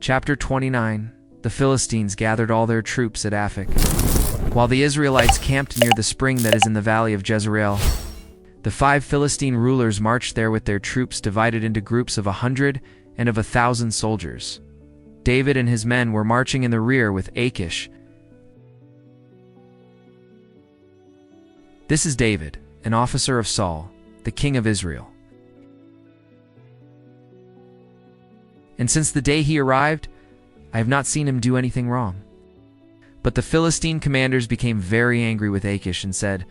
Chapter 29. The Philistines gathered all their troops at Aphek, while the Israelites camped near the spring that is in the valley of Jezreel. The 5 Philistine rulers marched there with their troops divided into groups of 100 and of 1,000 soldiers. David and his men were marching in the rear with Achish. This is David, an officer of Saul, the king of Israel. And since the day he arrived, I have not seen him do anything wrong. But the Philistine commanders became very angry with Achish and said,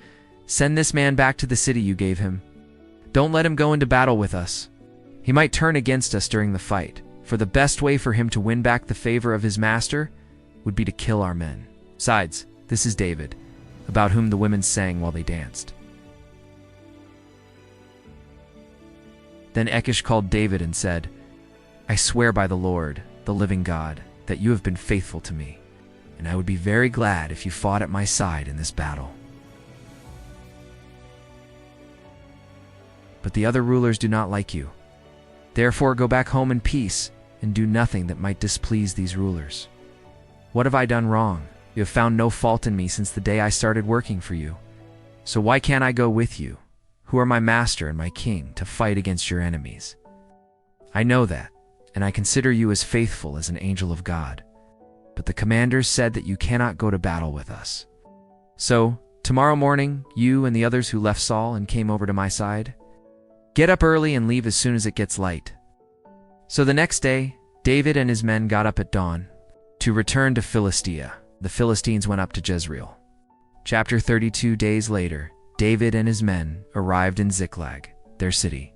"Send this man back to the city you gave him. Don't let him go into battle with us. He might turn against us during the fight, for the best way for him to win back the favor of his master would be to kill our men." Besides, this is David, about whom the women sang while they danced. Then Achish called David and said, "I swear by the Lord, the living God, that you have been faithful to me, and I would be very glad if you fought at my side in this battle. But the other rulers do not like you. Therefore go back home in peace and do nothing that might displease these rulers. What have I done wrong? You have found no fault in me since the day I started working for you. So why can't I go with you, who are my master and my king, to fight against your enemies? I know that, and I consider you as faithful as an angel of God. But the commanders said that you cannot go to battle with us. So, tomorrow morning, you and the others who left Saul and came over to my side, get up early and leave as soon as it gets light." So the next day, David and his men got up at dawn to return to Philistia. The Philistines went up to Jezreel. Chapter 32. Days later, David and his men arrived in Ziklag, their city.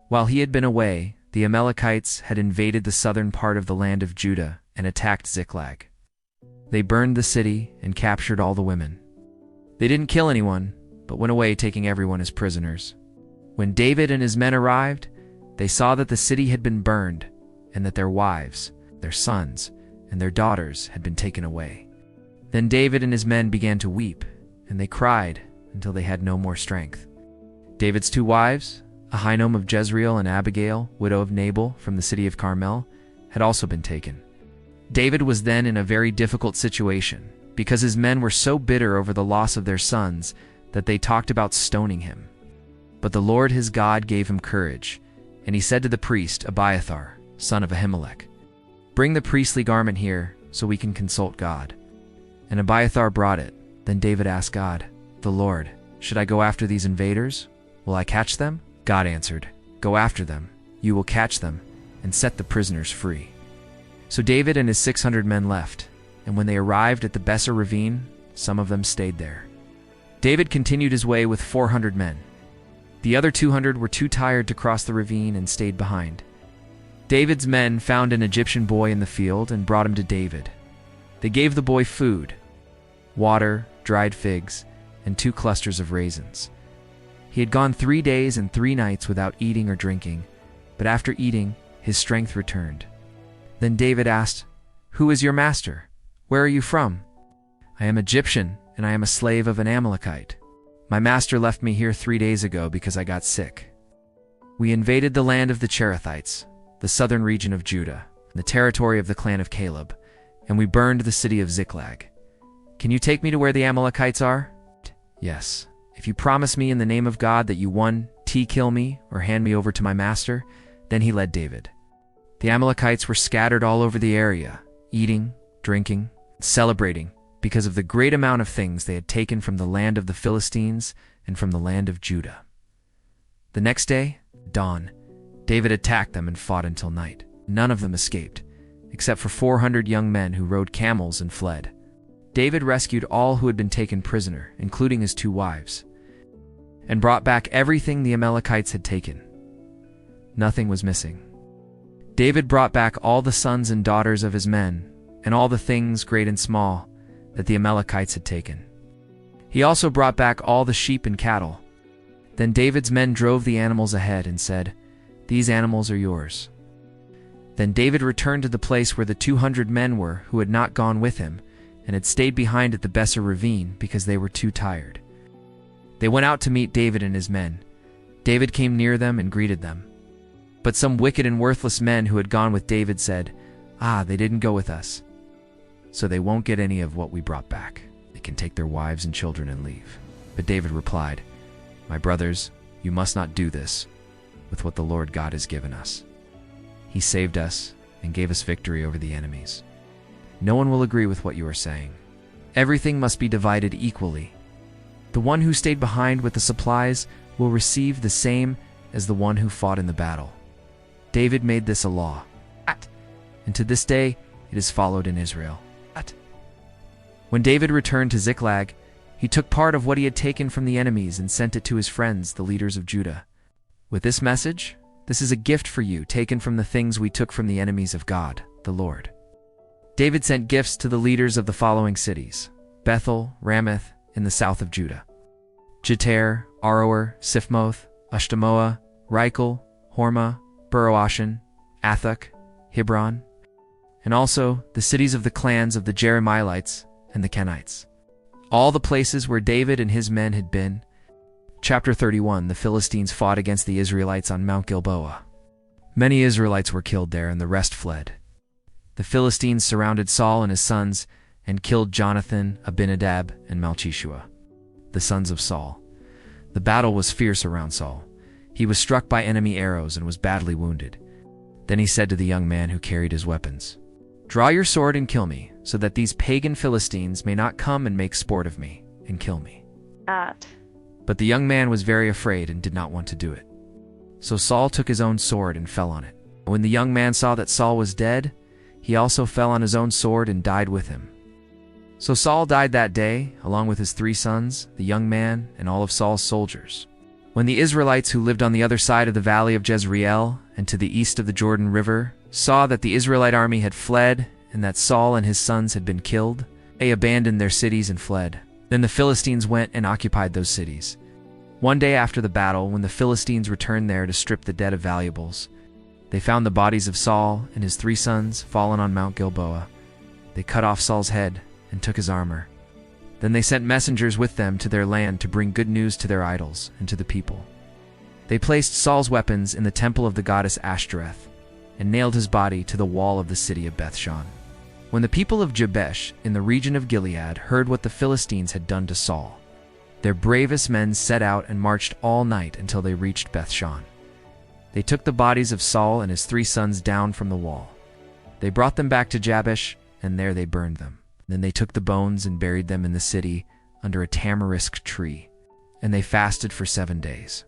While he had been away, the Amalekites had invaded the southern part of the land of Judah and attacked Ziklag. They burned the city and captured all the women. They didn't kill anyone, but went away taking everyone as prisoners. When David and his men arrived, they saw that the city had been burned and that their wives, their sons, and their daughters had been taken away. Then David and his men began to weep, and they cried until they had no more strength. David's 2 wives, Ahinoam of Jezreel and Abigail, widow of Nabal from the city of Carmel, had also been taken. David was then in a very difficult situation, because his men were so bitter over the loss of their sons that they talked about stoning him. But the Lord his God gave him courage, and he said to the priest Abiathar, son of Ahimelech, "Bring the priestly garment here, so we can consult God." And Abiathar brought it. Then David asked God, "The Lord, should I go after these invaders? Will I catch them?" God answered, "Go after them, you will catch them, and set the prisoners free." So David and his 600 men left, and when they arrived at the Besser ravine, some of them stayed there. David continued his way with 400 men. The other 200 were too tired to cross the ravine and stayed behind. David's men found an Egyptian boy in the field and brought him to David. They gave the boy food, water, dried figs, and 2 clusters of raisins. He had gone 3 days and 3 nights without eating or drinking, but after eating, his strength returned. Then David asked, "Who is your master? Where are you from?" "I am Egyptian, and I am a slave of an Amalekite. My master left me here 3 days ago because I got sick. We invaded the land of the Cherethites, the southern region of Judah, the territory of the clan of Caleb, and we burned the city of Ziklag. Can you take me to where the Amalekites are?" "Yes, if you promise me in the name of God that you 1. Kill me or hand me over to my master." Then he led David. The Amalekites were scattered all over the area, eating, drinking, celebrating, because of the great amount of things they had taken from the land of the Philistines and from the land of Judah. The next day, dawn, David attacked them and fought until night. None of them escaped, except for 400 young men who rode camels and fled. David rescued all who had been taken prisoner, including his 2 wives, and brought back everything the Amalekites had taken. Nothing was missing. David brought back all the sons and daughters of his men, and all the things, great and small, that the Amalekites had taken. He also brought back all the sheep and cattle. Then David's men drove the animals ahead and said, "These animals are yours." Then David returned to the place where the 200 men were who had not gone with him, and had stayed behind at the Besser ravine because they were too tired. They went out to meet David and his men. David came near them and greeted them. But some wicked and worthless men who had gone with David said, They didn't go with us, so they won't get any of what we brought back. They can take their wives and children and leave." But David replied, "My brothers, you must not do this with what the Lord God has given us. He saved us and gave us victory over the enemies. No one will agree with what you are saying. Everything must be divided equally. The one who stayed behind with the supplies will receive the same as the one who fought in the battle." David made this a law, and to this day it is followed in Israel. When David returned to Ziklag, he took part of what he had taken from the enemies and sent it to his friends, the leaders of Judah. With this message, "This is a gift for you, taken from the things we took from the enemies of God, the Lord." David sent gifts to the leaders of the following cities: Bethel, Ramath, in the south of Judah; Jeter, Aroer, Siphmoth, Eshtemoa, Reichel, Hormah, Beroashan, Athak, Hebron, and also the cities of the clans of the Jeremielites and the Kenites. All the places where David and his men had been. Chapter 31. The Philistines fought against the Israelites on Mount Gilboa. Many Israelites were killed there, and the rest fled. The Philistines surrounded Saul and his sons and killed Jonathan, Abinadab, and Malchishua, the sons of Saul. The battle was fierce around Saul. He was struck by enemy arrows and was badly wounded. Then he said to the young man who carried his weapons, "Draw your sword and kill me, so that these pagan Philistines may not come and make sport of me and kill me." But the young man was very afraid and did not want to do it. So Saul took his own sword and fell on it. When the young man saw that Saul was dead, he also fell on his own sword and died with him. So Saul died that day, along with his 3 sons, the young man, and all of Saul's soldiers. When the Israelites who lived on the other side of the valley of Jezreel and to the east of the Jordan River saw that the Israelite army had fled and that Saul and his sons had been killed, they abandoned their cities and fled. Then the Philistines went and occupied those cities. One day after the battle, when the Philistines returned there to strip the dead of valuables, they found the bodies of Saul and his 3 sons fallen on Mount Gilboa. They cut off Saul's head and took his armor. Then they sent messengers with them to their land to bring good news to their idols and to the people. They placed Saul's weapons in the temple of the goddess Ashtoreth and nailed his body to the wall of the city of Bethshan. When the people of Jabesh in the region of Gilead heard what the Philistines had done to Saul, their bravest men set out and marched all night until they reached Bethshan. They took the bodies of Saul and his 3 sons down from the wall. They brought them back to Jabesh, and there they burned them. Then they took the bones and buried them in the city under a tamarisk tree, and they fasted for 7 days.